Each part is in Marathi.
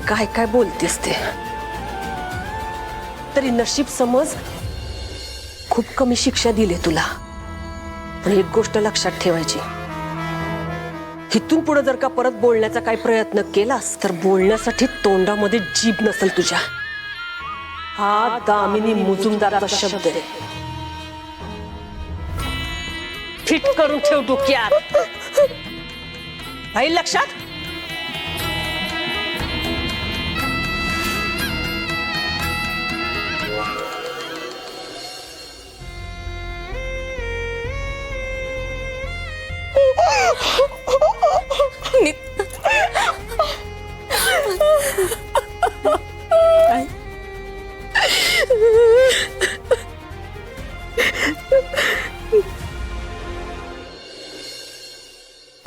काय काय बोलतेस ते तरी नशीब समज खूप कमी शिक्षा दिली तुला। पण एक गोष्ट लक्षात ठेवायची, इथून पुढे जर का परत बोलण्याचा काही प्रयत्न केलास तर बोलण्यासाठी तोंडामध्ये जीभ नसेल तुझ्या। हा दामिनी मुजुमदारचा शब्द आहे, फिट करून ठेव डोक्यात। आई लक्षात।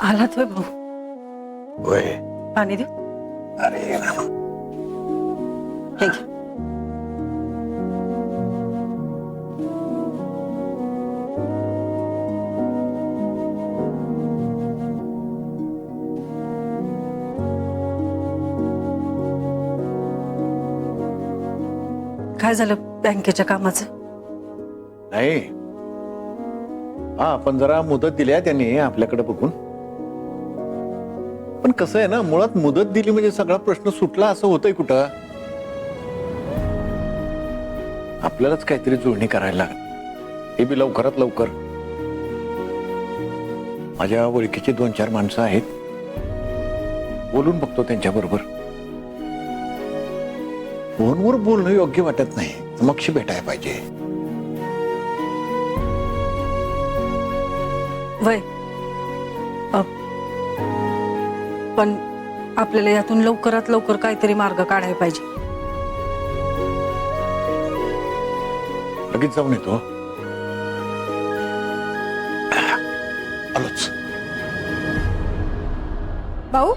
आलात होय भाऊ? होय। पाणी दे। अरे हे घे। काय झालं बँकेच्या कामाचं? नाही, हा पण जरा मुदत दिली आहे त्यांनी आपल्याकडे बघून। पण कसं आहे ना, मुळात मुदत दिली म्हणजे सगळा प्रश्न सुटला असं होतंय कुठं? आपल्यालाच काहीतरी जुळणी करायला लागेल, हे बी लवकरात लवकर। माझ्या ओळखीची 2-4 माणसं आहेत, बोलून बघतो त्यांच्याबरोबर। फोनवर बोलणं योग्य वाटत नाही, समक्ष भेटायला पाहिजे। वय पण आपल्याला यातून लवकरात लवकर काहीतरी मार्ग काढायला पाहिजे। लगेच जाऊन येतो। आलोच। भाऊ,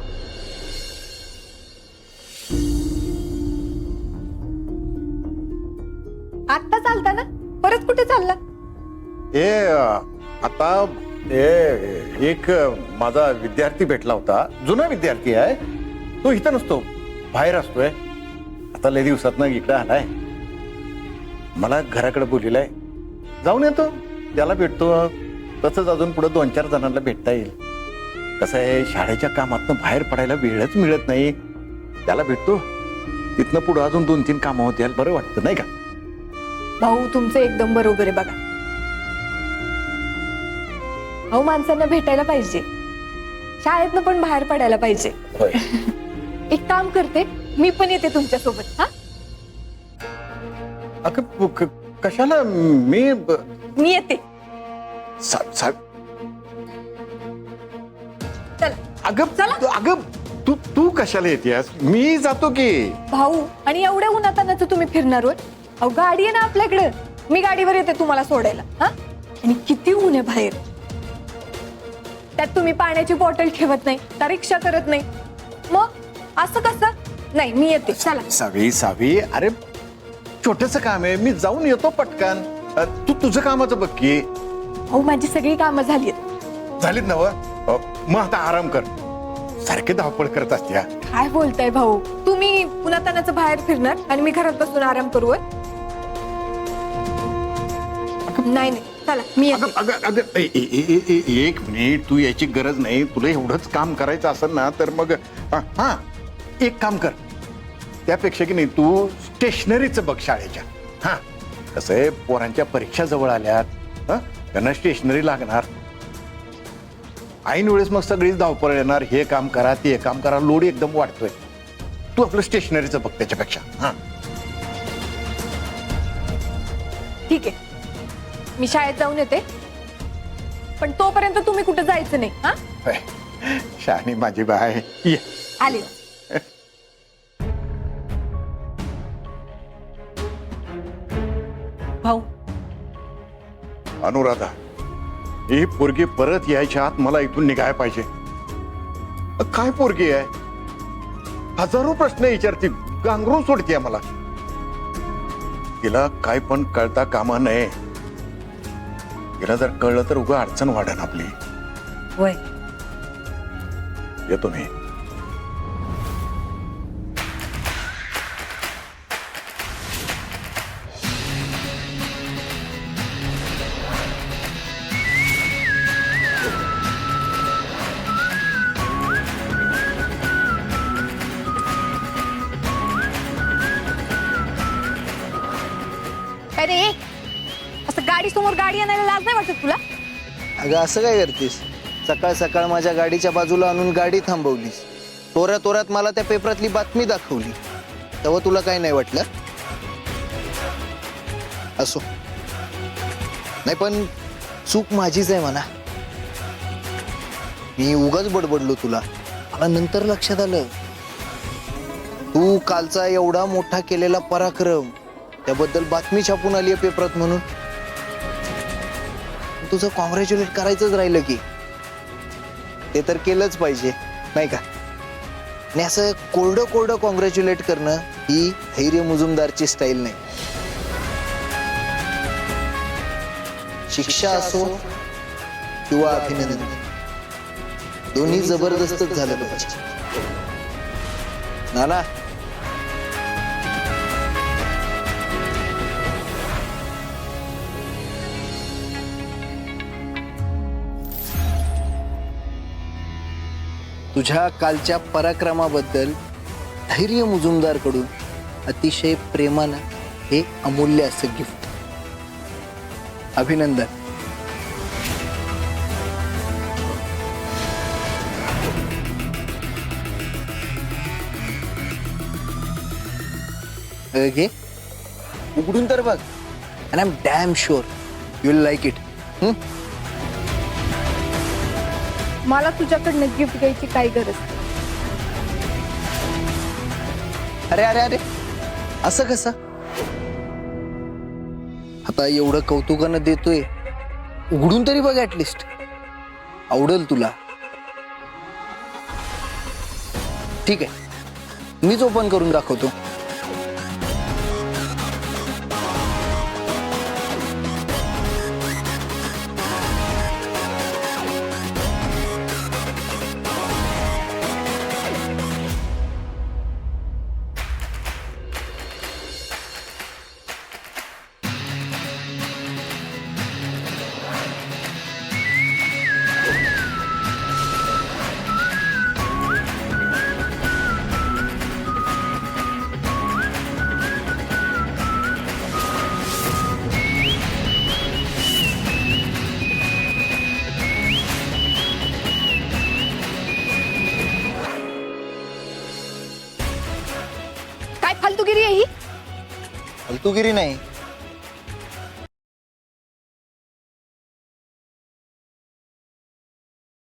आत्ता चालता ना? परत कुठे चालला? आता एक माझा विद्यार्थी भेटला होता, जुना विद्यार्थी आहे तो। इथं नसतो, बाहेर असतोय। आता लय दिवसात ना इकडे आलाय, मला घराकडे बोलिलाय, जाऊन येतो, त्याला भेटतो। तसंच अजून पुढे 2-4 जणांना भेटता येईल। कसं आहे, शाळेच्या कामातनं बाहेर पडायला वेळच मिळत नाही, त्याला भेटतो। तिथनं पुढे अजून 2-3 कामं होतील, बरं वाटतं नाही का? भाऊ तुमचं एकदम बरोबर आहे बघा। भाऊ माणसांना भेटायला पाहिजे, शाळेतनं पण बाहेर पडायला पाहिजे। एक काम करते, मी पण येते तुमच्या सोबत। हा, अगं कशाला? मी येते। चला चला। अगं तू कशाला येतेस? मी जातो की। भाऊ, आणि एवढ्या उन्हातानाच तुम्ही फिरणार होय? अहो गाडी आहे ना आपल्याकडे, मी गाडीवर येते तुम्हाला सोडायला। हा, आणि किती ऊन आहे बाहेर, त्यात तुम्ही पाण्याची बॉटल ठेवत नाही, का रिक्षा करत नाही, मग असं कसं? नाही, मी येते, चला। सावी, अरे छोटस काम आहे, मी जाऊन येतो पटकन। तू तुझं कामाचं बघ की। भाऊ माझी सगळी कामं झालीत ना? मग आता आराम कर, सारखे धावपळ करत असते। काय बोलताय भाऊ तुम्ही? उन्हातानाच बाहेर फिरणार आणि मी घरात बसून आराम करू? नाही नाही, चला मी येते। एक मिनिट, तू याची गरज नाही। तुला एवढंच काम करायचं असेल ना तर मग हा एक काम कर, त्यापेक्षा की नाही तू स्टेशनरीचं बघ शाळेच्या। हा, कसं आहे, पोरांच्या परीक्षा जवळ आल्यात, त्यांना स्टेशनरी लागणार। ऐन वेळेस मग सगळीच धावपळ येणार, हे काम करा ते काम करा, लोड एकदम वाढतोय। तू आपलं स्टेशनरीचं बघ त्याच्यापेक्षा। हा ठीक आहे, मी शाळेत जाऊन येते, पण तोपर्यंत तुम्ही कुठे जायचं नाही। हा, शहाणी माझी बाय, ये आले। भाऊ, अनुराधा, ही पोरगी परत यायच्या आत मला इथून निघायला पाहिजे। काय पोरगी आहे, हजारो प्रश्न विचारते, गांगरून सोडते मला। तिला काय पण कळता कामा नये, तिला जर कळलं तर उगा अडचण वाढेल आपली। वय येतो मी। काय रे असं गाडी समोर गाडी आणायला लाज नाही वाटत तुला? अगं असं काय करतेस? सकाळ सकाळ माझ्या गाडीच्या बाजूला आणून गाडी थांबवलीस. तोऱ्या तोऱ्यात मला त्या पेपरातली बातमी दाखवली. तेव्हा तुला काय नाही वाटलं? असो, नाही पण चूक माझीच आहे म्हणा. मी उगाच बडबडलो तुला. मला नंतर लक्षात आलं तू कालचा एवढा मोठा केलेला पराक्रम, त्याबद्दल बातमी छापून आली आहे पेपरात म्हणून. तुझं कॉंग्रॅच्युलेट करायचंच राहिलं की ते तर केलंच पाहिजे नाही का? आणि असं कोरडं कोरडं कॉंग्रॅच्युलेट करणं ही धैर्य मुजुमदारची स्टाईल नाही. शिक्षा असो किंवा अभिनंदन, दोन्ही जबरदस्तच झालं पाहिजे. नाना, तुझ्या कालच्या पराक्रमाबद्दल धैर्य मुजुमदार कडून अतिशय प्रेमानं हे अमूल्य असं गिफ्ट. अभिनंदन. घे, उघडून तर बघ. And I am damn sure you will like it. मला तुझ्याकडनं गिफ्ट घ्यायची काही गरज नाही. अरे अरे अरे, असं कसं? आता एवढं कौतुकानं देतोय, उघडून तरी बघ ऍटलिस्ट. आवडेल तुला. ठीक आहे, मीच ओपन करून दाखवतो. काय फालतूगिरी आहे ही? फालतूगिरी नाही,